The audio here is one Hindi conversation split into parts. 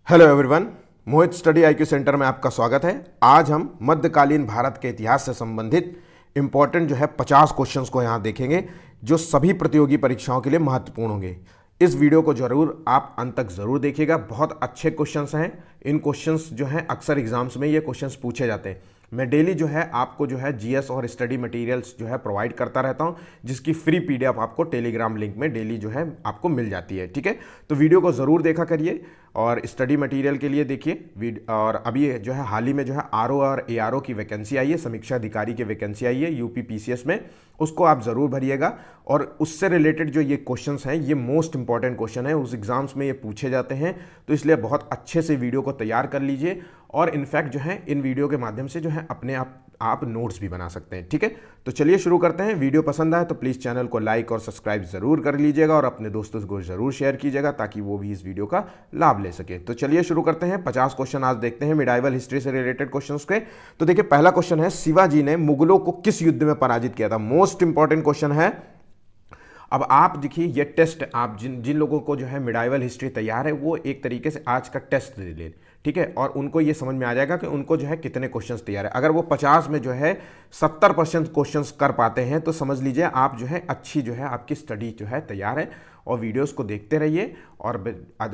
हेलो एवरीवन, मोहित स्टडी आईक्यू सेंटर में आपका स्वागत है। आज हम मध्यकालीन भारत के इतिहास से संबंधित इंपॉर्टेंट जो है 50 क्वेश्चंस को यहाँ देखेंगे जो सभी प्रतियोगी परीक्षाओं के लिए महत्वपूर्ण होंगे। इस वीडियो को जरूर आप अंत तक जरूर देखिएगा। बहुत अच्छे क्वेश्चंस हैं। इन क्वेश्चंस जो हैं अक्सर एग्जाम्स में ये क्वेश्चंस पूछे जाते हैं। मैं डेली जो है आपको जो है जीएस और स्टडी मटेरियल्स जो है प्रोवाइड करता रहता हूं, जिसकी फ्री पीडीएफ आपको टेलीग्राम लिंक में डेली जो है आपको मिल जाती है। ठीक है, तो वीडियो को ज़रूर देखा करिए और स्टडी मटेरियल के लिए देखिए। और अभी जो है हाल ही में जो है आरओ और एआरओ की वैकेंसी आई है, समीक्षा अधिकारी की वैकेंसी आई है यूपी पीसीएस में, उसको आप ज़रूर भरिएगा। और उससे रिलेटेड जो ये क्वेश्चंस हैं ये मोस्ट इंपॉर्टेंट क्वेश्चन है, उस एग्जाम्स में ये पूछे जाते हैं, तो इसलिए बहुत अच्छे से वीडियो को तैयार कर लीजिए। और इनफैक्ट जो है इन वीडियो के माध्यम से जो है अपने आप नोट्स भी बना सकते हैं। ठीक है, तो चलिए शुरू करते हैं। वीडियो पसंद आए तो प्लीज़ चैनल को लाइक और सब्सक्राइब ज़रूर कर लीजिएगा और अपने दोस्तों को ज़रूर शेयर कीजिएगा ताकि वो भी इस वीडियो का लाभ ले सके। तो चलिए शुरू करते हैं। 50 क्वेश्चन आज देखते हैं मिडाइवल हिस्ट्री से रिलेटेड क्वेश्चंस के। तो देखिए, पहला क्वेश्चन है, शिवाजी ने मुगलों को किस युद्ध में पराजित किया था? मोस्ट इंपॉर्टेंट क्वेश्चन है। अब आप देखिए, ये टेस्ट आप जिन लोगों को जो है मिडाइवल हिस्ट्री तैयार है वो एक तरीके से आज का टेस्ट दे लें। ठीक है, और उनको ये समझ में आ जाएगा कि उनको जो है कितने क्वेश्चंस तैयार है। अगर वो 50 में जो है 70% क्वेश्चंस कर पाते हैं तो समझ लीजिए आप जो है अच्छी जो है आपकी स्टडी जो है तैयार है। और वीडियोस को देखते रहिए और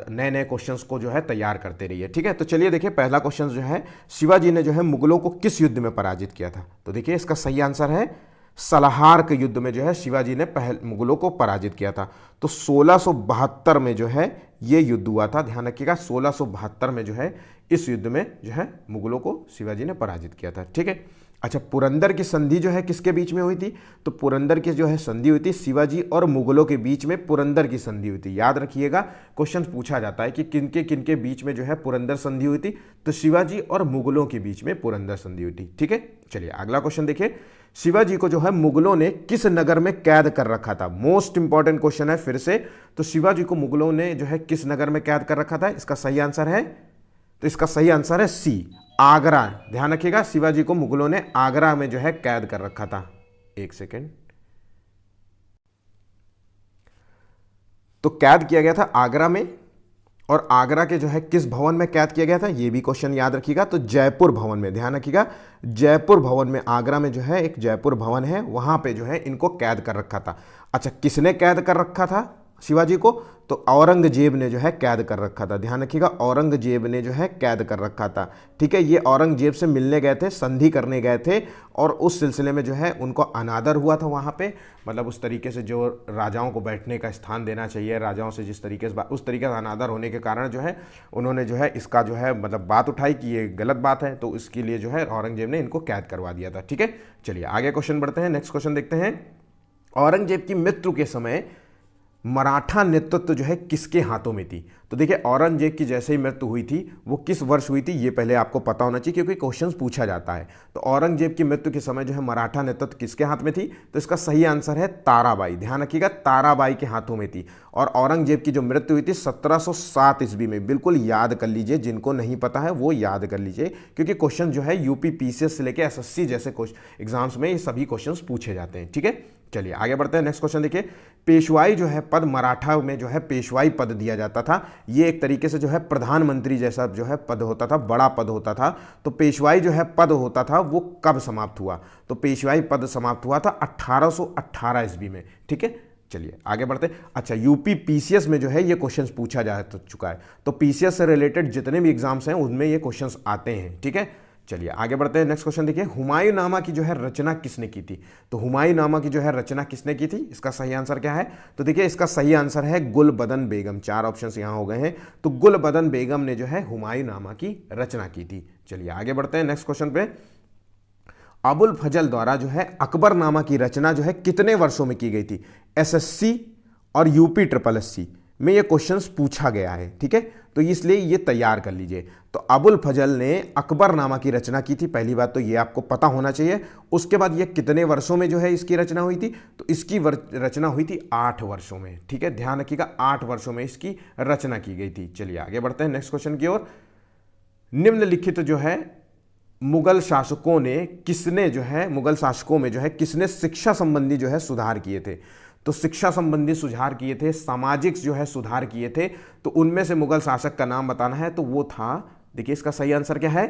नए नए क्वेश्चंस को जो है तैयार करते रहिए। ठीक है, तो चलिए देखिए, पहला क्वेश्चन जो है, शिवाजी ने जो है मुगलों को किस युद्ध में पराजित किया था? तो देखिए इसका सही आंसर है सलाहार के युद्ध में जो है शिवाजी ने मुगलों को पराजित किया था। तो 1672 में जो है ये युद्ध हुआ था। ध्यान रखिएगा, 1672 में जो है इस युद्ध में जो है मुगलों को शिवाजी ने पराजित किया था। ठीक है, अच्छा, पुरंदर की संधि जो है किसके बीच में हुई थी? तो पुरंदर की जो है संधि हुई थी शिवाजी और मुगलों के बीच में पुरंदर की संधि हुई थी। याद रखिएगा, क्वेश्चन पूछा जाता है कि किनके बीच में जो है पुरंदर संधि हुई थी? तो शिवाजी और मुगलों के बीच में पुरंदर संधि हुई थी। ठीक है, चलिए अगला क्वेश्चन देखिए, शिवाजी को जो है मुगलों ने किस नगर में कैद कर रखा था? मोस्ट इंपॉर्टेंट क्वेश्चन है फिर से। तो शिवाजी को मुगलों ने जो है किस नगर में कैद कर रखा था? इसका सही आंसर है, तो इसका सही आंसर है सी, आगरा। ध्यान रखिएगा, शिवाजी को मुगलों ने आगरा में जो है कैद कर रखा था। एक सेकेंड, तो कैद किया गया था आगरा में। और आगरा के जो है किस भवन में कैद किया गया था? ये भी क्वेश्चन याद रखिएगा। तो जयपुर भवन में, ध्यान रखिएगा, जयपुर भवन में, आगरा में जो है एक जयपुर भवन है, वहां पे जो है इनको कैद कर रखा था। अच्छा, किसने कैद कर रखा था शिवाजी को? तो औरंगजेब ने जो है कैद कर रखा था। ध्यान रखिएगा, औरंगजेब ने जो है कैद कर रखा था। ठीक है, ये औरंगजेब से मिलने गए थे, संधि करने गए थे, और उस सिलसिले में जो है उनको अनादर हुआ था वहाँ पे। मतलब उस तरीके से जो राजाओं को बैठने का स्थान देना चाहिए, राजाओं से जिस तरीके से उस तरीके से अनादर होने के कारण जो है उन्होंने जो है इसका जो है मतलब बात उठाई कि ये गलत बात है, तो इसके लिए जो है औरंगजेब ने इनको कैद करवा दिया था। ठीक है, चलिए आगे क्वेश्चन बढ़ते हैं। नेक्स्ट क्वेश्चन देखते हैं, औरंगजेब की मृत्यु के समय मराठा नेतृत्व जो है किसके हाथों में थी? तो देखिए, औरंगजेब की जैसे ही मृत्यु हुई थी वो किस वर्ष हुई थी ये पहले आपको पता होना चाहिए, क्योंकि क्वेश्चंस पूछा जाता है। तो औरंगजेब की मृत्यु के समय जो है मराठा नेतृत्व किसके हाथ में थी? तो इसका सही आंसर है ताराबाई। ध्यान रखिएगा, ताराबाई के हाथों में थी। और औरंगजेब की जो मृत्यु हुई थी 1707 ईस्वी में। बिल्कुल याद कर लीजिए, जिनको नहीं पता है वो याद कर लीजिए, क्योंकि क्वेश्चन जो है यूपी पीसीएस से लेकर एसएससी जैसे एग्जाम्स में ये सभी क्वेश्चन पूछे जाते हैं। ठीक है, चलिए आगे बढ़ते हैं। नेक्स्ट क्वेश्चन देखिए, पेशवाई जो है पद, मराठा में जो है पेशवाई पद दिया जाता था। ये एक तरीके से जो है प्रधानमंत्री जैसा जो है पद होता था, बड़ा पद होता था। तो पेशवाई जो है पद होता था वो कब समाप्त हुआ? तो पेशवाई पद समाप्त हुआ था 1818 ईस्वी में। ठीक है, चलिए आगे बढ़ते हैं। अच्छा, यूपी पीसीएस में जो है ये क्वेश्चंस पूछा जा चुका है। तो पीसीएस से रिलेटेड जितने भी एग्जाम्स हैं उनमें ये क्वेश्चंस आते हैं। ठीक है, चलिए आगे बढ़ते हैं। नेक्स्ट क्वेश्चन देखिए, हुमायूंनामा की जो है रचना किसने की थी? तो हुमायूंनामा की जो है रचना किसने की थी? इसका सही आंसर क्या है? तो देखिए इसका सही आंसर है गुलबदन बेगम। 4 ऑप्शंस यहां हो गए हैं। तो गुलबदन बेगम ने जो है हुमायूंनामा की रचना की थी। चलिए आगे बढ़ते हैं। नेक्स्ट क्वेश्चन पे, अबुल फजल द्वारा जो है अकबरनामा की रचना जो है कितने वर्षों में की गई थी? एसएससी और यूपी ट्रिपल एससी में ये क्वेश्चंस पूछा गया है। ठीक है, तो इसलिए ये तैयार कर लीजिए। तो अबुल फजल ने अकबरनामा की रचना की थी, पहली बात तो ये आपको पता होना चाहिए। उसके बाद ये कितने वर्षों में जो है इसकी रचना हुई थी? तो इसकी रचना हुई थी 8 वर्षों में। ठीक है, ध्यान रखिएगा, 8 वर्षों में इसकी रचना की गई थी। चलिए आगे बढ़ते हैं नेक्स्ट क्वेश्चन की ओर। निम्नलिखित जो है मुगल शासकों में जो है किसने शिक्षा संबंधी जो है सुधार किए थे? तो शिक्षा संबंधी सुधार किए थे, सामाजिक जो है सुधार किए थे, तो उनमें से मुगल शासक का नाम बताना है तो वो था, देखिए इसका सही आंसर क्या है,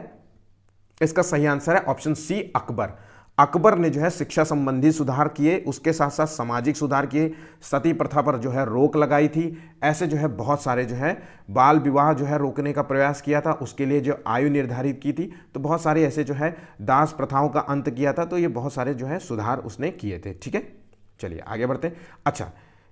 इसका सही आंसर है ऑप्शन सी अकबर। अकबर ने जो है शिक्षा संबंधी सुधार किए, उसके साथ साथ सामाजिक सुधार किए, सती प्रथा पर जो है रोक लगाई थी, ऐसे जो है बहुत सारे जो है बाल विवाह जो है रोकने का प्रयास किया था, उसके लिए जो आयु निर्धारित की थी, तो बहुत सारे ऐसे जो है दास प्रथाओं का अंत किया था, तो ये बहुत सारे जो है सुधार उसने किए थे। ठीक है, चलिए आगे बढ़ते हैं। अच्छा,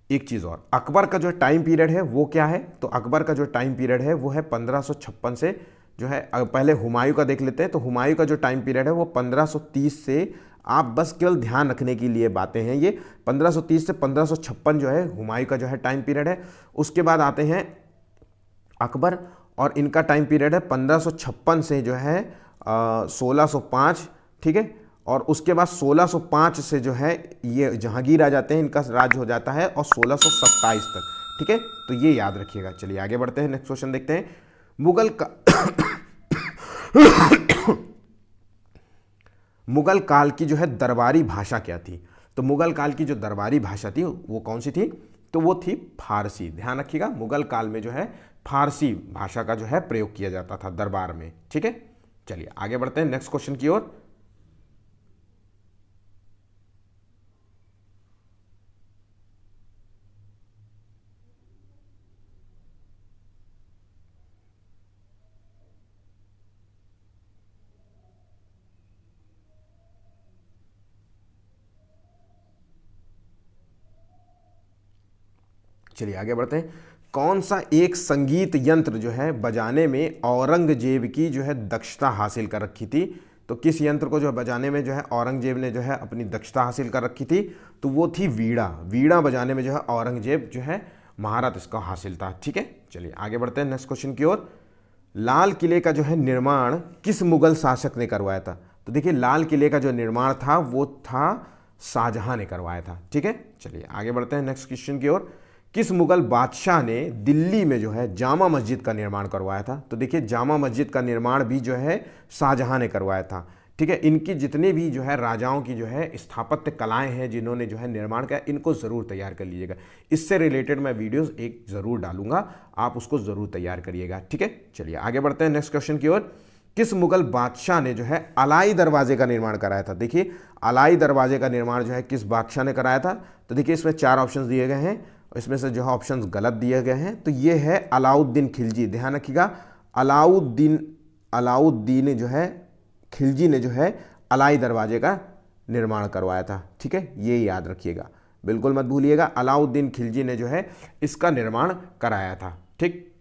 एक चीज़ और, अकबर का जो टाइम पीरियड है वो क्या है, तो अकबर का जो टाइम पीरियड है वो है 1556 से जो है, पहले हुमायूं का देख लेते हैं। तो हुमायूं का जो टाइम पीरियड है वो 1530 से, आप बस केवल ध्यान रखने के लिए बातें हैं ये, 1530 से 1556 जो है हुमायूं का जो है टाइम पीरियड है। उसके बाद आते हैं अकबर, और इनका टाइम पीरियड है 1556 से जो है 1605। ठीक है, और उसके बाद 1605 से जो है ये जहांगीर आ जाते हैं, इनका राज हो जाता है, और 1627 तक। ठीक है, तो ये याद रखिएगा। चलिए आगे बढ़ते हैं, नेक्स्ट क्वेश्चन देखते हैं। मुगल का मुगल काल की जो है दरबारी भाषा क्या थी, तो मुगल काल की जो दरबारी भाषा थी वो कौन सी थी, तो वो थी फारसी। ध्यान रखिएगा, मुगल काल में जो है फारसी भाषा का जो है प्रयोग किया जाता था दरबार में। ठीक है, चलिए आगे बढ़ते हैं नेक्स्ट क्वेश्चन की ओर। चलिए आगे बढ़ते हैं। कौन सा एक संगीत यंत्र जो है बजाने में औरंगजेब की जो है दक्षता हासिल कर रखी थी, तो किस यंत्र को जो है बजाने में जो है औरंगजेब ने जो है अपनी दक्षता हासिल कर रखी थी, तो वो थी वीणा। वीणा बजाने में जो है औरंगजेब जो है महारत इसका हासिल था। ठीक है, चलिए आगे बढ़ते हैं नेक्स्ट क्वेश्चन की ओर। लाल किले का जो है निर्माण किस मुगल शासक ने करवाया था, तो देखिए लाल किले का जो निर्माण था वो था शाहजहां ने करवाया था। ठीक है, चलिए आगे बढ़ते हैं नेक्स्ट क्वेश्चन की ओर। किस मुगल बादशाह ने दिल्ली में जो है जामा मस्जिद का निर्माण करवाया था, तो देखिए जामा मस्जिद का निर्माण भी जो है शाहजहां ने करवाया था। ठीक है, इनकी जितने भी जो है राजाओं की जो है स्थापत्य कलाएं हैं जिन्होंने जो है निर्माण किया, इनको ज़रूर तैयार कर लीजिएगा। इससे रिलेटेड मैं वीडियोस एक ज़रूर डालूंगा, आप उसको ज़रूर तैयार करिएगा। ठीक है, चलिए आगे बढ़ते हैं नेक्स्ट क्वेश्चन की ओर। किस मुगल बादशाह ने जो है अलाई दरवाजे का निर्माण कराया था, देखिए अलाई दरवाजे का निर्माण जो है किस बादशाह ने कराया था, तो देखिए इसमें 4 ऑप्शन दिए गए हैं, इसमें से जो है ऑप्शंस गलत दिए गए हैं, तो ये है अलाउद्दीन खिलजी। ध्यान रखिएगा, अलाउद्दीन जो है खिलजी ने जो है अलाई दरवाजे का निर्माण करवाया था। ठीक है, ये याद रखिएगा, बिल्कुल मत भूलिएगा, अलाउद्दीन खिलजी ने जो है इसका निर्माण कराया था। ठीक,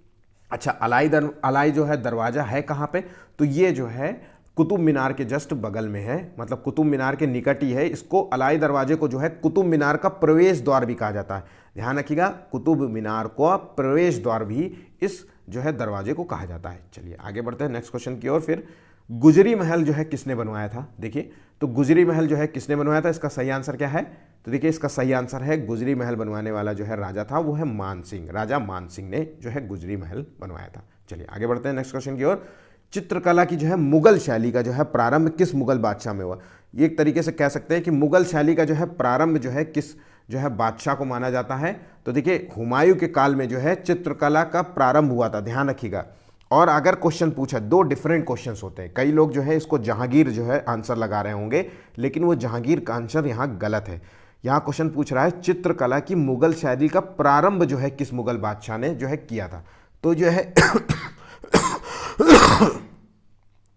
अच्छा अलाई जो है दरवाजा है कहाँ पे, तो ये जो है कुतुब मीनार के जस्ट बगल में है, मतलब कुतुब मीनार के निकट ही है। इसको अलाई दरवाजे को जो है कुतुब मीनार का प्रवेश द्वार भी कहा जाता है। ध्यान रखिएगा, कुतुब मीनार को प्रवेश द्वार भी इस जो है दरवाजे को कहा जाता है। चलिए आगे बढ़ते हैं नेक्स्ट क्वेश्चन की ओर। फिर गुजरी महल जो है किसने बनवाया था, देखिए तो गुजरी महल जो है किसने बनवाया था, इसका सही आंसर क्या है, तो देखिए इसका सही आंसर है गुजरी महल बनवाने वाला जो है राजा था वो है मानसिंह। राजा मानसिंह ने जो है गुजरी महल बनवाया था। चलिए आगे बढ़ते हैं नेक्स्ट क्वेश्चन की ओर। चित्रकला की जो है मुगल शैली का जो है प्रारंभ किस मुगल बादशाह में हुआ, ये एक तरीके से कह सकते हैं कि मुगल शैली का जो है प्रारंभ जो है किस जो है बादशाह को माना जाता है, तो देखिए हुमायूं के काल में जो है चित्रकला का प्रारंभ हुआ था। ध्यान रखिएगा, और अगर क्वेश्चन पूछा, 2 डिफरेंट क्वेश्चंस होते हैं, कई लोग जो है इसको जहांगीर जो है आंसर लगा रहे होंगे, लेकिन वो जहांगीर का आंसर यहाँ गलत है। यहाँ क्वेश्चन पूछ रहा है चित्रकला की मुगल शैली का प्रारंभ जो है किस मुगल बादशाह ने जो है किया था, तो जो है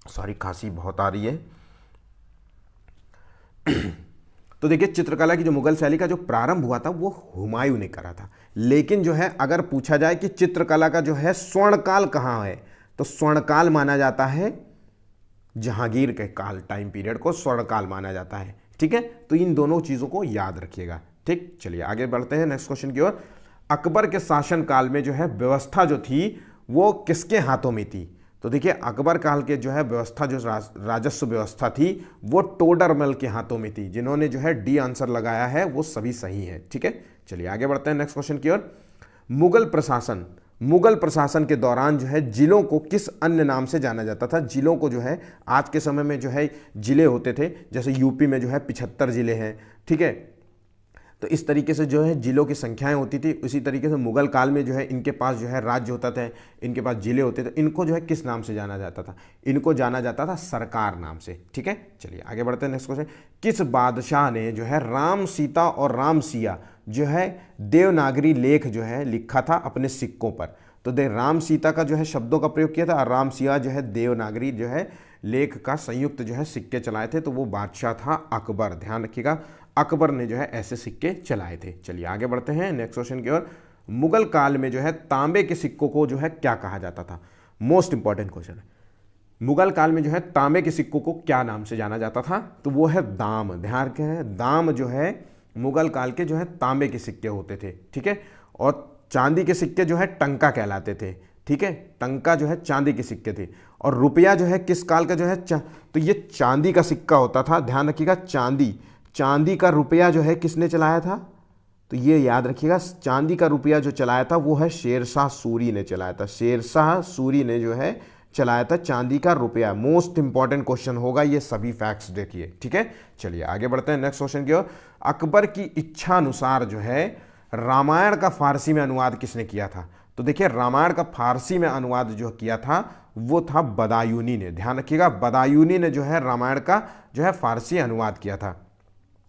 सॉरी खांसी बहुत आ रही है। तो देखिए चित्रकला की जो मुगल शैली का जो प्रारंभ हुआ था वो हुमायूं ने करा था, लेकिन जो है अगर पूछा जाए कि चित्रकला का जो है स्वर्णकाल कहाँ है, तो स्वर्णकाल माना जाता है जहांगीर के काल, टाइम पीरियड को स्वर्णकाल माना जाता है। ठीक है, तो इन दोनों चीजों को याद रखिएगा। ठीक, चलिए आगे बढ़ते हैं नेक्स्ट क्वेश्चन की ओर। अकबर के शासनकाल में जो है व्यवस्था जो थी वो किसके हाथों में थी, तो देखिए अकबर काल के जो है व्यवस्था, जो राजस्व व्यवस्था थी वो टोडरमल के हाथों में थी। जिन्होंने जो है डी आंसर लगाया है वो सभी सही है। ठीक है, चलिए आगे बढ़ते हैं नेक्स्ट क्वेश्चन की ओर। मुगल प्रशासन के दौरान जो है जिलों को किस अन्य नाम से जाना जाता था, जिलों को जो है आज के समय में जो है जिले होते थे, जैसे यूपी में जो है 75 जिले हैं। ठीक है, तो इस तरीके से जो है जिलों की संख्याएं होती थी। उसी तरीके से मुगल काल में जो है इनके पास जो है राज्य होता था, इनके पास जिले होते थे। इनको जो है किस नाम से जाना जाता था? इनको जाना जाता था सरकार नाम से। ठीक है, चलिए आगे बढ़ते हैं। नेक्स्ट क्वेश्चन, किस बादशाह ने जो है राम सीता और राम सिया जो है देवनागरी लेख जो है लिखा था अपने सिक्कों पर? तो राम सीता का जो है शब्दों का प्रयोग किया था और राम सिया जो है देवनागरी जो है लेख का संयुक्त जो है सिक्के चलाए थे। तो वो बादशाह था अकबर। ध्यान रखिएगा, अकबर ने जो है ऐसे सिक्के चलाए थे। चलिए आगे बढ़ते हैं नेक्स्ट क्वेश्चन की ओर। मुगल काल में जो है तांबे के सिक्कों को जो है क्या कहा जाता था? मोस्ट इंपॉर्टेंट क्वेश्चन है। मुगल काल में जो है तांबे के सिक्कों को क्या नाम से जाना जाता था? तो वो है दाम। ध्यान रखें, दाम जो है मुगल काल के जो है तांबे के सिक्के होते थे। ठीक है, और चांदी के सिक्के जो है टंका कहलाते थे। ठीक है, टंका जो है चांदी के सिक्के थे। और रुपया जो है किस काल का जो है तो ये चांदी का सिक्का होता था। ध्यान रखिएगा, चांदी का रुपया जो है किसने चलाया था? तो ये याद रखिएगा, चांदी का रुपया जो चलाया था वो है शेरशाह सूरी ने चलाया था। शेरशाह सूरी ने जो है चलाया था चांदी का रुपया। मोस्ट इंपॉर्टेंट क्वेश्चन होगा, ये सभी फैक्ट्स देखिए। ठीक है, चलिए आगे बढ़ते हैं नेक्स्ट क्वेश्चन की ओर। अकबर की इच्छा अनुसार जो है रामायण का फारसी में अनुवाद किसने किया था? तो देखिए, रामायण का फारसी में अनुवाद जो किया था वो था बदायूनी ने। ध्यान रखिएगा, बदायूनी ने जो है रामायण का जो है फारसी अनुवाद किया था।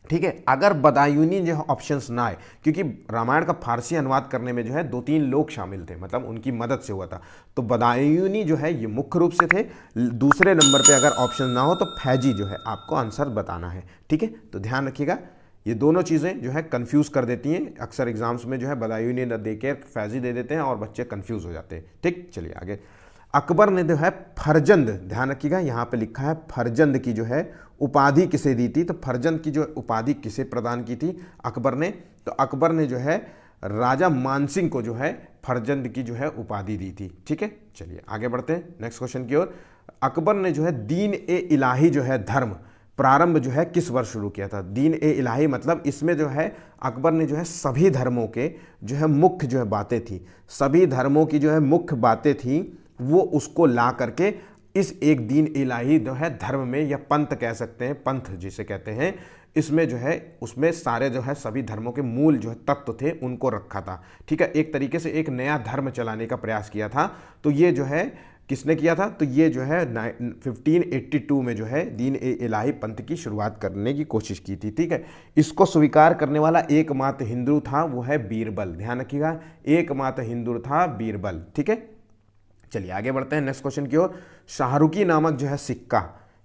ठीक है, अगर बदायूनी जो है ऑप्शंस ना आए, क्योंकि रामायण का फारसी अनुवाद करने में जो है 2-3 लोग शामिल थे, मतलब उनकी मदद से हुआ था। तो बदायूनी जो है ये मुख्य रूप से थे। दूसरे नंबर पे अगर ऑप्शन ना हो तो फैजी जो है आपको आंसर बताना है। ठीक है, तो ध्यान रखिएगा, ये दोनों चीज़ें जो है कंफ्यूज कर देती हैं। अक्सर एग्जाम्स में जो है बदायूनी न देकर फैजी दे देते हैं और बच्चे कंफ्यूज हो जाते हैं। ठीक, चलिए आगे। अकबर ने जो है फरजंद, ध्यान रखिएगा यहाँ पे लिखा है फरजंद की जो है उपाधि किसे दी थी? तो फरजंद की जो उपाधि किसे प्रदान की थी अकबर ने? तो अकबर ने जो है राजा मानसिंह को जो है फरजंद की जो है उपाधि दी थी। ठीक है, चलिए आगे बढ़ते हैं नेक्स्ट क्वेश्चन की ओर। अकबर ने जो है दीन ए इलाही जो है धर्म प्रारंभ जो है किस वर्ष शुरू किया था? दीन ए इलाही मतलब इसमें जो है अकबर ने जो है सभी धर्मों के जो है मुख्य जो है बातें थी, सभी धर्मों की जो है मुख्य बातें थी, वो उसको ला करके इस एक दीन इलाही जो है धर्म में, या पंथ कह सकते हैं, पंथ जिसे कहते हैं, इसमें जो है उसमें सारे जो है सभी धर्मों के मूल जो है तत्व थे उनको रखा था। ठीक है, एक तरीके से एक नया धर्म चलाने का प्रयास किया था। तो ये जो है किसने किया था? तो ये जो है 1582 में जो है दीन ए इलाही पंथ की शुरुआत करने की कोशिश की थी। ठीक है, इसको स्वीकार करने वाला एकमात्र हिंदू था, वो है बीरबल। ध्यान रखिएगा, एकमात्र हिंदू था बीरबल। ठीक है, चलिए आगे बढ़ते हैं नेक्स्ट क्वेश्चन की ओर। शाहरुखी नामक जो है सिक्का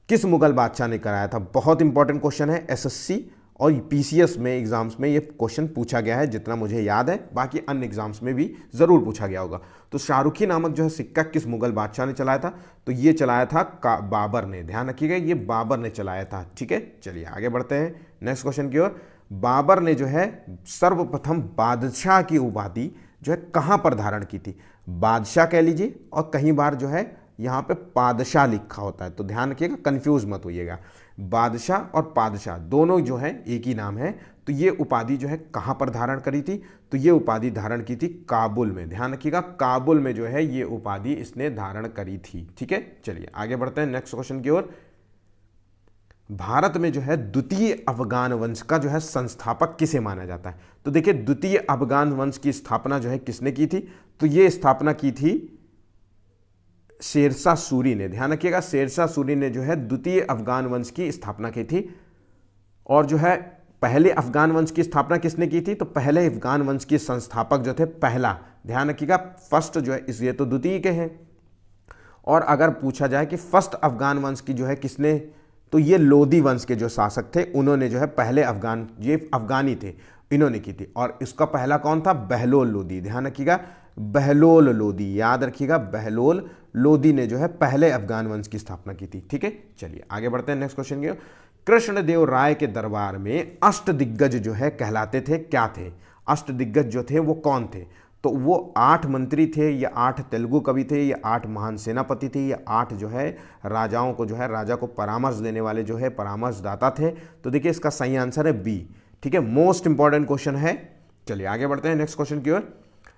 किस मुगल बादशाह ने कराया था? बहुत इंपॉर्टेंट क्वेश्चन है, एसएससी और पीसीएस में एग्जाम्स में ये क्वेश्चन पूछा गया है, जितना मुझे याद है, बाकी अन्य एग्जाम्स में भी जरूर पूछा गया होगा। तो शाहरुखी नामक जो है सिक्का किस मुगल बादशाह ने चलाया था? तो ये चलाया था बाबर ने। ध्यान रखिएगा, ये बाबर ने चलाया था। ठीक है, चलिए आगे बढ़ते हैं नेक्स्ट क्वेश्चन की ओर। बाबर ने जो है सर्वप्रथम बादशाह की उपाधि जो है कहाँ पर धारण की थी? बादशाह कह लीजिए, और कहीं बार जो है यहाँ पे पादशाह लिखा होता है, तो ध्यान रखिएगा, कंफ्यूज मत होइएगा। बादशाह और पादशाह दोनों जो है एक ही नाम है। तो ये उपाधि जो है कहाँ पर धारण करी थी? तो ये उपाधि धारण की थी काबुल में। ध्यान रखिएगा, काबुल में जो है ये उपाधि इसने धारण करी थी। ठीक है, चलिए आगे बढ़ते हैं नेक्स्ट क्वेश्चन की ओर। भारत में जो है द्वितीय अफगान वंश का जो है संस्थापक किसे माना जाता है? तो देखिए, द्वितीय अफगान वंश की स्थापना जो है किसने की थी? तो ये स्थापना की थी शेरशाह सूरी ने। ध्यान रखिएगा, शेरशाह सूरी ने जो है द्वितीय अफगान वंश की स्थापना की थी। और जो है पहले अफगान वंश की स्थापना किसने की थी? तो पहले अफगान वंश के संस्थापक जो थे पहला, ध्यान रखिएगा, फर्स्ट जो है इस, ये तो द्वितीय के हैं। और अगर पूछा जाए कि फर्स्ट अफगान वंश की जो है किसने, तो ये लोदी वंश के जो शासक थे उन्होंने जो है पहले अफगान, ये अफगानी थे, इन्होंने की थी। और इसका पहला कौन था? बहलोल लोदी। ध्यान रखिएगा, बहलोल लोदी, याद रखिएगा, बहलोल लोदी ने जो है पहले अफगान वंश की स्थापना की थी। ठीक है, चलिए आगे बढ़ते हैं नेक्स्ट क्वेश्चन की। कृष्णदेव राय के दरबार में अष्टदिग्गज जो है कहलाते थे, क्या थे? अष्टदिग्गज जो थे वो कौन थे? तो वो 8 मंत्री थे, या 8 तेलुगु कवि थे, या 8 महान सेनापति थे, या 8 जो है राजाओं को जो है राजा को परामर्श देने वाले जो है परामर्शदाता थे? तो देखिए, इसका सही आंसर है बी। ठीक है, मोस्ट इंपॉर्टेंट क्वेश्चन है। चलिए आगे बढ़ते हैं नेक्स्ट क्वेश्चन की ओर।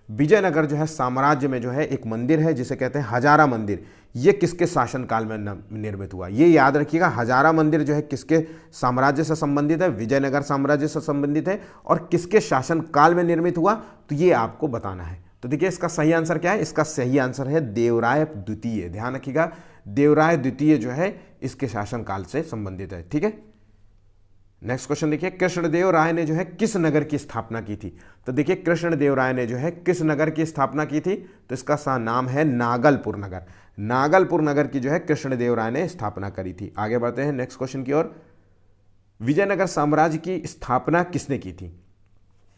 विजयनगर जो है साम्राज्य में जो है एक मंदिर है जिसे कहते हैं हजारा मंदिर, ये किसके शासनकाल में निर्मित हुआ? ये याद रखिएगा, हजारा मंदिर जो है किसके साम्राज्य से संबंधित है? विजयनगर साम्राज्य से संबंधित है। और किसके शासनकाल में निर्मित हुआ, तो ये आपको बताना है। तो देखिए इसका सही आंसर क्या है? इसका सही आंसर है देवराय द्वितीय। ध्यान रखिएगा, देवराय द्वितीय जो है इसके शासनकाल से संबंधित है। ठीक है, नेक्स्ट क्वेश्चन देखिए, कृष्णदेव राय ने जो है किस नगर की स्थापना की थी? तो देखिए कृष्णदेव राय ने जो है किस नगर की स्थापना की थी? तो इसका नाम है नागलपुर नगर। नागलपुर नगर की जो है कृष्णदेव राय ने स्थापना करी थी। आगे बढ़ते हैं नेक्स्ट क्वेश्चन की ओर। विजयनगर साम्राज्य की स्थापना किसने की थी?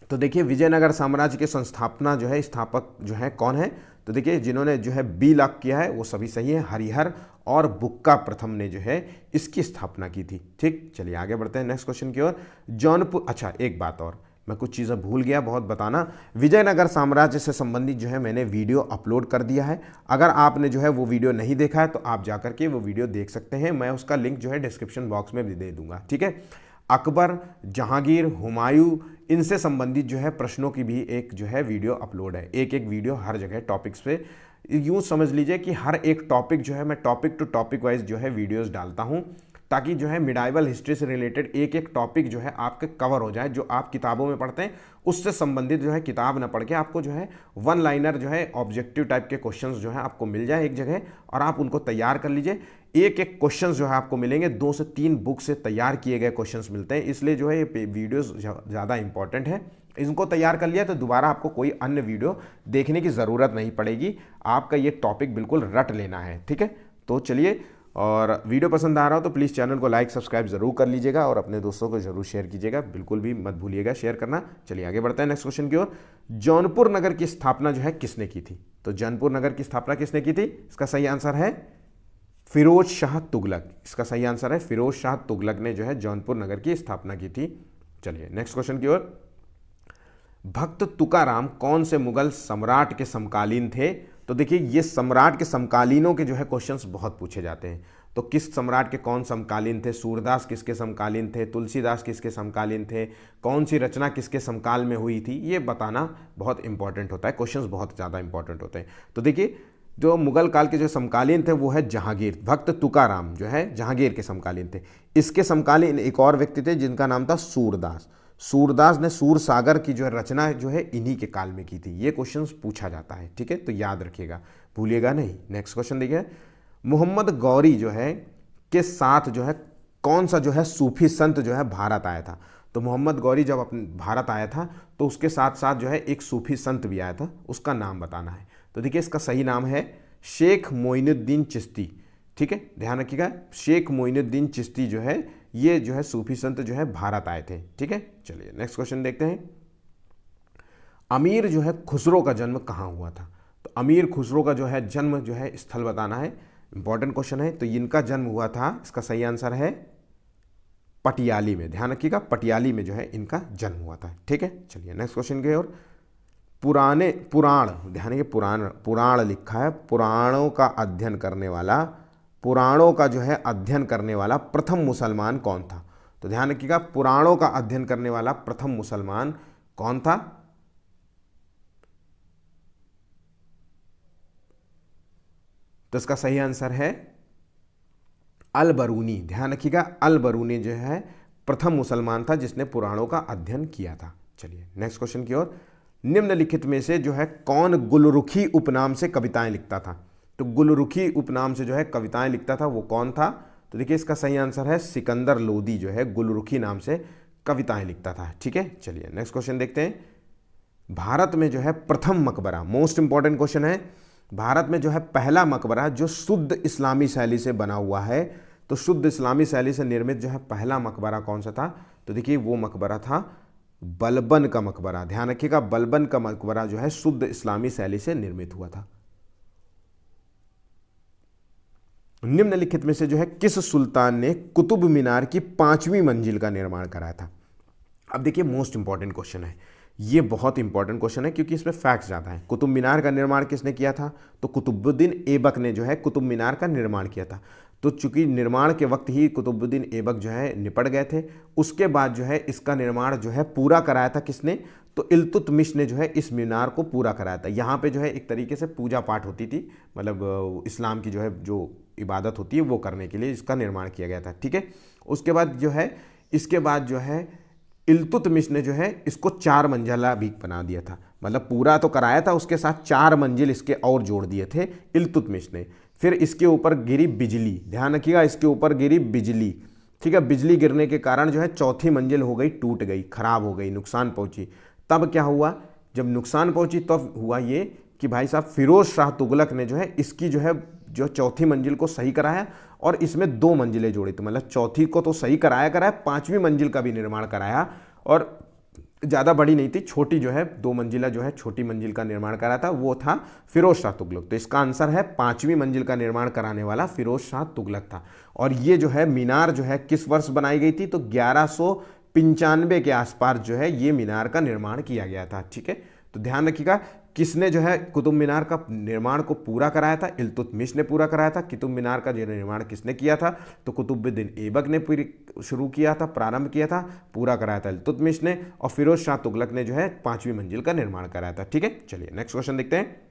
तो देखिए विजयनगर साम्राज्य के संस्थापना जो है, स्थापक जो है कौन है? तो देखिए जिन्होंने जो है बी लॉक किया है वो सभी सही है, हरिहर और बुक्का प्रथम ने जो है इसकी स्थापना की थी। ठीक, चलिए आगे बढ़ते हैं नेक्स्ट क्वेश्चन की ओर। जौनपुर, अच्छा एक बात और, मैं कुछ चीज़ें भूल गया बहुत बताना। विजयनगर साम्राज्य से संबंधित जो है मैंने वीडियो अपलोड कर दिया है। अगर आपने जो है वो वीडियो नहीं देखा है तो आप जाकर के वो वीडियो देख सकते हैं। मैं उसका लिंक जो है डिस्क्रिप्शन बॉक्स में भी दे दूंगा। ठीक है, अकबर, जहांगीर, हुमायूं, इनसे संबंधित जो है प्रश्नों की भी एक जो है वीडियो अपलोड है। एक एक वीडियो हर जगह टॉपिक्स पे, यूँ समझ लीजिए कि हर एक टॉपिक जो है मैं टॉपिक टू टॉपिक वाइज जो है वीडियोस डालता हूँ, ताकि जो है मिडाइवल हिस्ट्री से रिलेटेड एक एक टॉपिक जो है आपके कवर हो जाए। जो आप किताबों में पढ़ते हैं उससे संबंधित जो है किताब ना पढ़ के आपको जो है वन लाइनर जो है ऑब्जेक्टिव टाइप के क्वेश्चंस जो है आपको मिल जाए एक जगह, और आप उनको तैयार कर लीजिए। एक एक क्वेश्चंस जो है आपको मिलेंगे, 2 से 3 बुक से तैयार किए गए क्वेश्चंस मिलते हैं। इसलिए जो है ये वीडियोस ज़्यादा इंपॉर्टेंट है। इनको तैयार कर लिया तो दोबारा आपको कोई अन्य वीडियो देखने की ज़रूरत नहीं पड़ेगी। आपका ये टॉपिक बिल्कुल रट लेना है। ठीक है, तो चलिए, और वीडियो पसंद आ रहा हो तो प्लीज़ चैनल को लाइक सब्सक्राइब जरूर कर लीजिएगा और अपने दोस्तों को जरूर शेयर कीजिएगा, बिल्कुल भी मत भूलिएगा शेयर करना। चलिए आगे बढ़ते हैं नेक्स्ट क्वेश्चन की ओर। जौनपुर नगर की स्थापना जो है किसने की थी? तो जौनपुर नगर की स्थापना किसने की थी? इसका सही आंसर है फिरोज शाह तुगलक। इसका सही आंसर है फिरोज शाह तुगलक ने जो है जौनपुर नगर की स्थापना की थी। चलिए नेक्स्ट क्वेश्चन की ओर। भक्त तुकाराम कौन से मुगल सम्राट के समकालीन थे? तो देखिए ये सम्राट के समकालीनों के जो है क्वेश्चंस बहुत पूछे जाते हैं। तो किस सम्राट के कौन समकालीन थे? सूरदास किसके समकालीन थे? तुलसीदास किसके समकालीन थे? कौन सी रचना किसके समकाल में हुई थी? ये बताना बहुत इंपॉर्टेंट होता है, क्वेश्चंस बहुत ज़्यादा इंपॉर्टेंट होते हैं। तो देखिए जो मुगल काल के जो समकालीन थे वो है जहांगीर। भक्त तुकाराम जो है जहांगीर के समकालीन थे। इसके समकालीन एक और व्यक्ति थे जिनका नाम था सूरदास। सूरदास ने सूर सागर की जो है रचना जो है इन्हीं के काल में की थी। ये क्वेश्चन पूछा जाता है। ठीक है, तो याद रखिएगा, भूलिएगा नहीं। नेक्स्ट क्वेश्चन देखिए, मोहम्मद गौरी जो है के साथ जो है कौन सा जो है सूफी संत जो है भारत आया था? तो मोहम्मद गौरी जब अपने भारत आया था तो उसके साथ साथ जो है एक सूफी संत भी आया था, उसका नाम बताना है। तो देखिए इसका सही नाम है शेख मोइनुद्दीन चिश्ती। ठीक है, ध्यान रखिएगा, शेख मोइनुद्दीन चिश्ती जो है ये जो है सूफी संत जो है भारत आए थे। ठीक है, चलिए नेक्स्ट क्वेश्चन देखते हैं। अमीर जो है खुसरो का जन्म कहाँ हुआ था? तो अमीर खुसरो का जो है जन्म जो है स्थल बताना है, इंपॉर्टेंट क्वेश्चन है। तो इनका जन्म हुआ था, इसका सही आंसर है पटियाली में। ध्यान रखिएगा, पटियाली में जो है इनका जन्म हुआ था। ठीक है, चलिए नेक्स्ट क्वेश्चन की ओर। पुराण, ध्यान रखिए, पुराण लिखा है, पुराणों का अध्ययन करने वाला, पुराणों का जो है अध्ययन करने वाला प्रथम मुसलमान कौन था? तो ध्यान रखिएगा, पुराणों का अध्ययन करने वाला प्रथम मुसलमान कौन था? तो इसका सही आंसर है अल बरूनी। ध्यान रखिएगा, अल बरूनी जो है प्रथम मुसलमान था जिसने पुराणों का अध्ययन किया था। चलिए नेक्स्ट क्वेश्चन की ओर। निम्नलिखित में से जो है कौन गुलरुखी उपनाम से कविताएं लिखता था? तो गुलरुखी उपनाम से जो है कविताएं लिखता था वो कौन था? तो देखिए इसका सही आंसर है सिकंदर लोदी जो है गुलरुखी नाम से कविताएं लिखता था। ठीक है, चलिए नेक्स्ट क्वेश्चन देखते हैं। भारत में जो है प्रथम मकबरा, मोस्ट इंपॉर्टेंट क्वेश्चन है, भारत में जो है पहला मकबरा जो शुद्ध इस्लामी शैली से बना हुआ है, तो शुद्ध इस्लामी शैली से निर्मित जो है पहला मकबरा कौन सा था? तो देखिए वो मकबरा था बलबन का मकबरा। ध्यान रखिएगा, बलबन का मकबरा जो है शुद्ध इस्लामी शैली से निर्मित हुआ था। निम्नलिखित में से जो है किस सुल्तान ने कुतुब मीनार की 5वीं मंजिल का निर्माण कराया था? अब देखिए मोस्ट इंपॉर्टेंट क्वेश्चन है, ये बहुत इंपॉर्टेंट क्वेश्चन है क्योंकि इसमें फैक्ट्स ज़्यादा है। कुतुब मीनार का निर्माण किसने किया था? तो कुतुबुद्दीन ऐबक ने जो है कुतुब मीनार का निर्माण किया था। तो चूंकि निर्माण के वक्त ही कुतुबुद्दीन ऐबक जो है निपट गए थे, उसके बाद जो है इसका निर्माण जो है पूरा कराया था किसने, तो इल्तुतमिश ने जो है इस मीनार को पूरा कराया था। यहाँ पे जो है एक तरीके से पूजा पाठ होती थी, मतलब इस्लाम की जो है जो इबादत होती है वो करने के लिए इसका निर्माण किया गया था। ठीक है, उसके बाद जो है इसके बाद जो है इल्तुतमिश ने जो है इसको 4 मंजिला भी बना दिया था, मतलब पूरा तो कराया था, उसके साथ 4 मंजिल इसके और जोड़ दिए थे इल्तुतमिश ने। फिर इसके ऊपर गिरी बिजली, ध्यान रखिएगा, इसके ऊपर गिरी बिजली। ठीक है, बिजली गिरने के कारण जो है चौथी मंजिल हो गई, टूट गई, खराब हो गई, नुकसान पहुंची। तब क्या हुआ, जब नुकसान पहुंची तब हुआ ये कि भाई साहब फिरोज शाह तुगलक ने जो है इसकी जो चौथी मंजिल को सही कराया और इसमें 2 मंजिलें जोड़ी, तो मतलब चौथी को तो सही कराया, 5वीं मंजिल का भी निर्माण कराया, और ज़्यादा बड़ी नहीं थी, छोटी जो है 2 मंजिला जो है छोटी मंजिल का निर्माण कराया था, वो था फिरोज शाह तुगलक। तो इसका आंसर है 5वीं मंजिल का निर्माण कराने वाला फिरोज शाह तुगलक था। और ये जो है मीनार जो है किस वर्ष बनाई गई थी, तो 1195 के आसपास जो है ये मीनार का निर्माण किया गया था। ठीक है, तो ध्यान रखिएगा किसने जो है कुतुब मीनार का निर्माण को पूरा कराया था, इल्तुतमिश ने पूरा कराया था। कुतुब मीनार का जो निर्माण किसने किया था, तो कुतुबुद्दीन ऐबक ने शुरू किया था, प्रारंभ किया था, पूरा कराया था इल्तुतमिश ने, और फिरोज शाह तुगलक ने जो है 5वीं मंजिल का निर्माण कराया था। ठीक है, चलिए नेक्स्ट क्वेश्चन देखते हैं।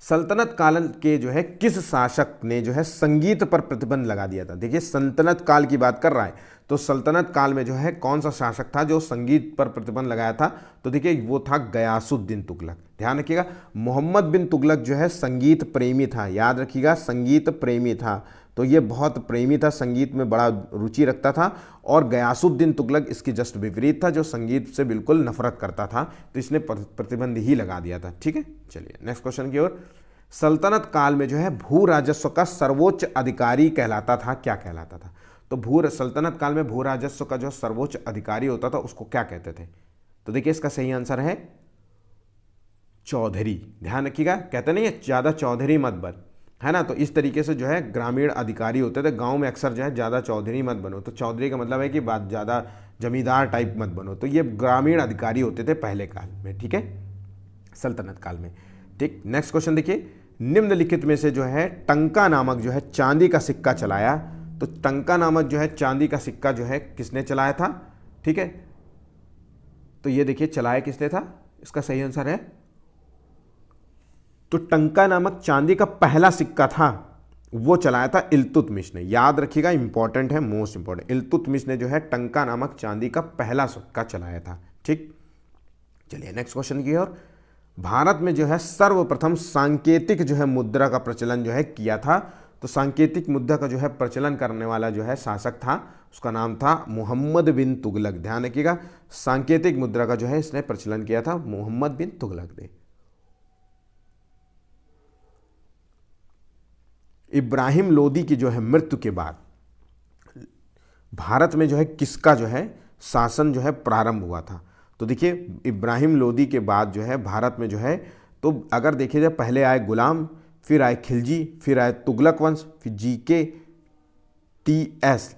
सल्तनत काल के जो है किस शासक ने जो है संगीत पर प्रतिबंध लगा दिया था। देखिए सल्तनत काल की बात कर रहा है, तो सल्तनत काल में जो है कौन सा शासक था जो संगीत पर प्रतिबंध लगाया था, तो देखिए वो था गयासुद्दीन तुगलक। ध्यान रखिएगा, मोहम्मद बिन तुगलक जो है संगीत प्रेमी था, याद रखिएगा संगीत प्रेमी था, तो ये बहुत प्रेमी था, संगीत में बड़ा रुचि रखता था। और गयासुद्दीन तुगलक इसकी जस्ट विपरीत था, जो संगीत से बिल्कुल नफरत करता था, तो इसने प्रतिबंध ही लगा दिया था। ठीक है, चलिए नेक्स्ट क्वेश्चन की ओर। सल्तनत काल में जो है भू राजस्व का सर्वोच्च अधिकारी कहलाता था, क्या कहलाता था, तो सल्तनत काल में भू राजस्व का जो सर्वोच्च अधिकारी होता था उसको क्या कहते थे, तो देखिए इसका सही आंसर है चौधरी। ध्यान रखिएगा, कहते नहीं है ज़्यादा चौधरी मत बन, है ना, तो इस तरीके से जो है ग्रामीण अधिकारी होते थे, गांव में अक्सर जो है ज़्यादा चौधरी मत बनो, तो चौधरी का मतलब है कि बात ज़्यादा जमींदार टाइप मत बनो, तो ये ग्रामीण अधिकारी होते थे पहले काल में। ठीक है, सल्तनत काल में। ठीक, नेक्स्ट क्वेश्चन देखिए, निम्नलिखित में से जो है टंका नामक जो है चांदी का सिक्का चलाया, तो टंका नामक जो है चांदी का सिक्का जो है किसने चलाया था। ठीक है, तो ये देखिए चलाया किसने था, इसका सही आंसर है, तो टंका नामक चांदी का पहला सिक्का था वो चलाया था इल्तुतमिश ने। याद रखिएगा, इंपॉर्टेंट है, मोस्ट इंपॉर्टेंट, इल्तुतमिश ने जो है टंका नामक चांदी का पहला सिक्का चलाया था। ठीक, चलिए नेक्स्ट क्वेश्चन की ओर। भारत में जो है सर्वप्रथम सांकेतिक जो है मुद्रा का प्रचलन जो है किया था, तो सांकेतिक मुद्रा का जो है प्रचलन करने वाला जो है शासक था, उसका नाम था मोहम्मद बिन तुगलक। ध्यान रखिएगा, सांकेतिक मुद्रा का जो है इसने प्रचलन किया था मोहम्मद बिन तुगलक ने। इब्राहिम लोदी की जो है मृत्यु के बाद भारत में जो है किसका जो है शासन जो है प्रारंभ हुआ था, तो देखिए इब्राहिम लोदी के बाद जो है भारत में जो है, तो अगर देखिए जाए पहले आए गुलाम, फिर आए खिलजी, फिर आए तुगलक वंश, फिर जीके टीएस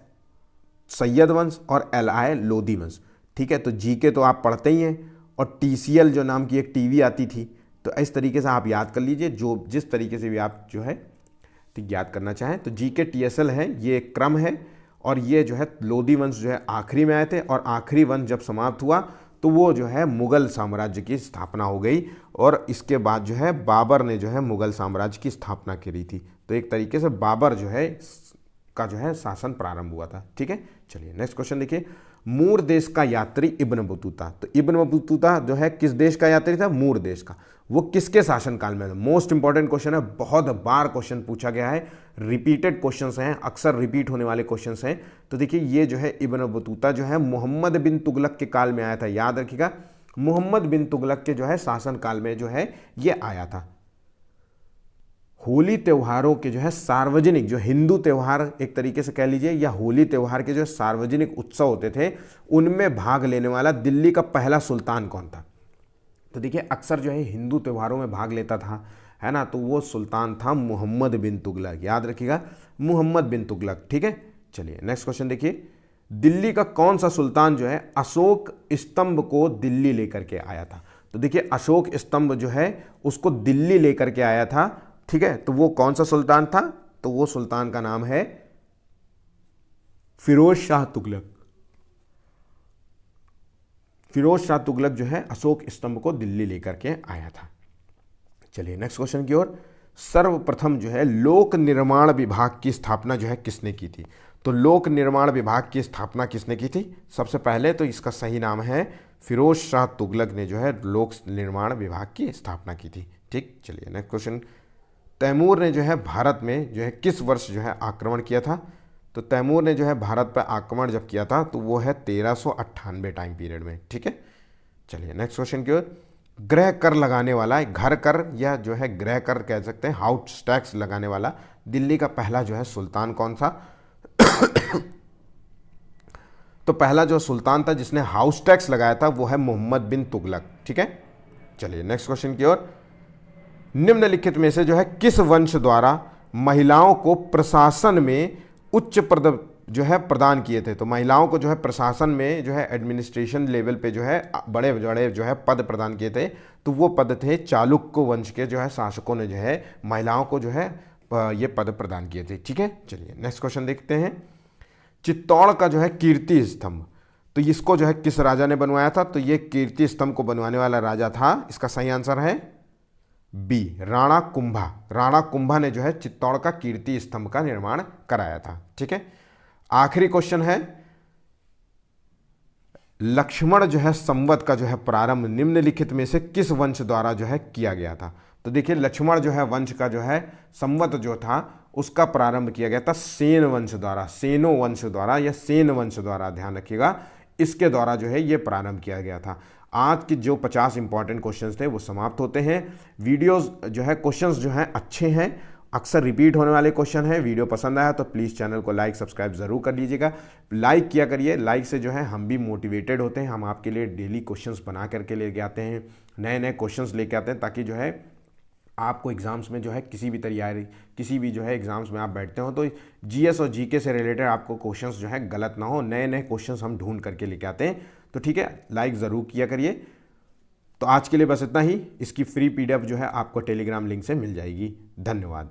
सैयद वंश, और एल आए लोदी वंश। ठीक है, तो जीके तो आप पढ़ते ही हैं, और टीसीएल जो नाम की एक टीवी आती थी, तो इस तरीके से आप याद कर लीजिए, जो जिस तरीके से भी आप जो है ठीक याद करना चाहें, तो जीके टीएसएल है, ये एक क्रम है, और ये जो है लोदी वंश जो है आखिरी में आए थे, और आखिरी वंश जब समाप्त हुआ तो वो जो है मुगल साम्राज्य की स्थापना हो गई, और इसके बाद जो है बाबर ने जो है मुगल साम्राज्य की स्थापना करी थी, तो एक तरीके से बाबर जो है का जो है शासन प्रारंभ हुआ था। ठीक है, चलिए नेक्स्ट क्वेश्चन देखिए, मूर देश का यात्री इब्न बतूता, तो इब्न बतूता जो है किस देश का यात्री था, मूर देश का, वो किसके शासनकाल में था। मोस्ट इंपॉर्टेंट क्वेश्चन है, बहुत बार क्वेश्चन पूछा गया है, रिपीटेड क्वेश्चंस हैं, अक्सर रिपीट होने वाले क्वेश्चंस हैं। तो देखिए ये जो है इब्न बतूता जो है मोहम्मद बिन तुगलक के काल में आया था, याद रखिएगा मोहम्मद बिन तुगलक के जो है शासनकाल में जो है ये आया था। होली त्योहारों के जो है सार्वजनिक, जो हिंदू त्यौहार एक तरीके से कह लीजिए, या होली त्यौहार के जो सार्वजनिक उत्सव होते थे उनमें भाग लेने वाला दिल्ली का पहला सुल्तान कौन था, तो देखिए अक्सर जो है हिंदू त्योहारों में भाग लेता था, है ना, तो वो सुल्तान था मोहम्मद बिन तुगलक। याद रखिएगा मोहम्मद बिन तुगलक। ठीक है, चलिए नेक्स्ट क्वेश्चन देखिए, दिल्ली का कौन सा सुल्तान जो है अशोक स्तंभ को दिल्ली लेकर के आया था, तो देखिए अशोक स्तंभ जो है उसको दिल्ली लेकर के आया था। ठीक है, तो वो कौन सा सुल्तान था, तो वो सुल्तान का नाम है फिरोज शाह तुगलक। फिरोज शाह तुगलक जो है अशोक स्तंभ को दिल्ली लेकर के आया था। चलिए नेक्स्ट क्वेश्चन की ओर। सर्वप्रथम जो है लोक निर्माण विभाग की स्थापना जो है किसने की थी? तो लोक निर्माण विभाग की स्थापना किसने की थी? सबसे पहले तो इसका सही नाम है फिरोज शाह तुगलक ने जो है लोक निर्माण विभाग की स्थापना की थी। ठीक, चलिए नेक्स्ट क्वेश्चन। तैमूर ने जो है भारत में जो है किस वर्ष जो है आक्रमण किया था? तो तैमूर ने जो है भारत पर आक्रमण जब किया था तो वो है 1398 टाइम पीरियड में। ठीक है, चलिए नेक्स्ट क्वेश्चन की ओर। गृह कर लगाने वाला, घर कर या जो है गृह कर कह सकते हैं, हाउस टैक्स लगाने वाला दिल्ली का पहला जो है सुल्तान कौन था? तो पहला जो सुल्तान था जिसने हाउस टैक्स लगाया था वो है मोहम्मद बिन तुगलक। ठीक है, चलिए नेक्स्ट क्वेश्चन की ओर। निम्नलिखित में से जो है किस वंश द्वारा महिलाओं को प्रशासन में उच्च पद जो है प्रदान किए थे? तो महिलाओं को जो है प्रशासन में जो है एडमिनिस्ट्रेशन लेवल पे जो है बड़े बड़े जो है पद प्रदान किए थे, तो वो पद थे चालुक्य वंश के जो है शासकों ने जो है महिलाओं को जो है ये पद प्रदान किए थे। ठीक है, चलिए नेक्स्ट क्वेश्चन देखते हैं। चित्तौड़ का जो है कीर्ति स्तंभ, तो इसको जो है किस राजा ने बनवाया था? तो ये कीर्ति स्तंभ को बनवाने वाला राजा था, इसका सही आंसर है बी, राणा कुंभा। राणा कुंभा ने जो है चित्तौड़ का कीर्ति स्तंभ का निर्माण कराया था। ठीक है, आखिरी क्वेश्चन है लक्ष्मण जो है संवत का जो है प्रारंभ निम्नलिखित में से किस वंश द्वारा जो है किया गया था? तो देखिए लक्ष्मण जो है वंश का जो है संवत जो था उसका प्रारंभ किया गया था सेन वंश द्वारा, सेनो वंश द्वारा या सेन वंश द्वारा, ध्यान रखिएगा, इसके द्वारा जो है ये प्रारंभ किया गया था। आज की जो 50 इंपॉर्टेंट क्वेश्चंस थे वो समाप्त होते हैं। वीडियोस जो है क्वेश्चंस जो हैं अच्छे हैं, अक्सर रिपीट होने वाले क्वेश्चन हैं। वीडियो पसंद आया तो प्लीज़ चैनल को लाइक सब्सक्राइब ज़रूर कर लीजिएगा, लाइक किया करिए। लाइक से जो है हम भी मोटिवेटेड होते हैं, हम आपके लिए डेली क्वेश्चंस बना करके लेके आते हैं, नए नए क्वेश्चंस लेके आते हैं, ताकि जो है आपको एग्ज़ाम्स में जो है किसी भी तैयारी, किसी भी जो है एग्ज़ाम्स में आप बैठते हो तो जीएस और जीके से रिलेटेड आपको क्वेश्चंस जो है गलत ना हो, नए नए क्वेश्चंस हम ढूंढ करके लेके आते हैं। तो ठीक है, लाइक ज़रूर किया करिए। तो आज के लिए बस इतना ही। इसकी फ्री पीडीएफ जो है आपको टेलीग्राम लिंक से मिल जाएगी। धन्यवाद।